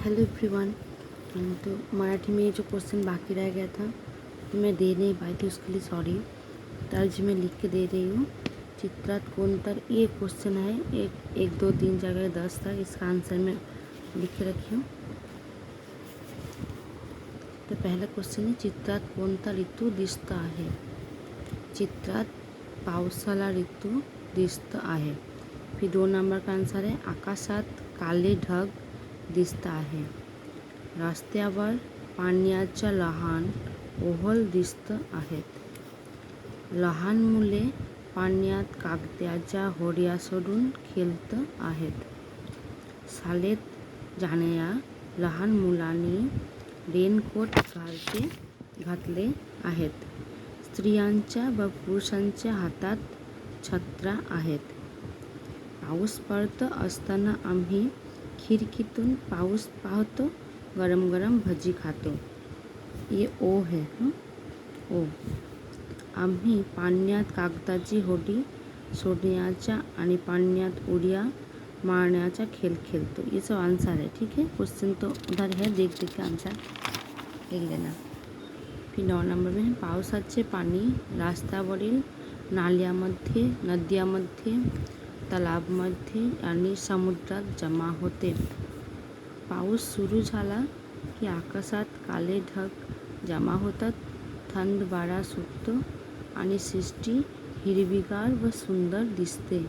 Hello everyone. तो मराठी में जो क्वेश्चन बाकी रह गया था तो मैं दे नहीं पाई थी, उसके लिए सॉरी। तर्ज में लिख के दे रही हूँ। चित्रात कोणतर ये क्वेश्चन है, एक दो तीन जगह 10 था, इसका आंसर मैं लिख के रखी हूँ। तो पहला क्वेश्चन है, चित्रात कोणता ऋतू दिसत आहे? चित्रात पावसाला ऋतू दिसत आहे। फिर 2 नंबर का आंसर है, आकाशात काले ढग दिसत आहे। रस्त्यावर पाण्याच्या लहान ओहळ दिसत आहेत। लहान मुले पाण्यात कागदाच्या होड्या सोडून खेळत आहेत। शाळेत जाणाऱ्या लहान मुलांनी रेनकोट घातले आहेत। स्त्रियांच्या व पुरुषांच्या हातात छत्र्या आहेत। पाऊस पडत असताना आम्ही खिडकीतून पाऊस पाहतो, गरम गरम भजी खातो। ये ओ है ओ। आम्ही पाण्यात कागदाची होडी सोडण्याचा आणि पाण्यात उड्या मारण्याचा खेळ खेळतो। ये सब आंसर है। ठीक है, क्वेश्चन तो उधर है, देख के आंसर लिख देना। फिर 9 नंबर में, पावसाचे पाणी रस्त्यावरील नाल्यांमध्ये, नद्यांमध्ये, तलावांमध्ये आणि समुद्रात जमा होते। पाऊस सुरू झाला की आकाशात काले ढग जमा होतात, थंड वारा सुटतो आणि सृष्टी हिरवीगार व सुंदर दिसते।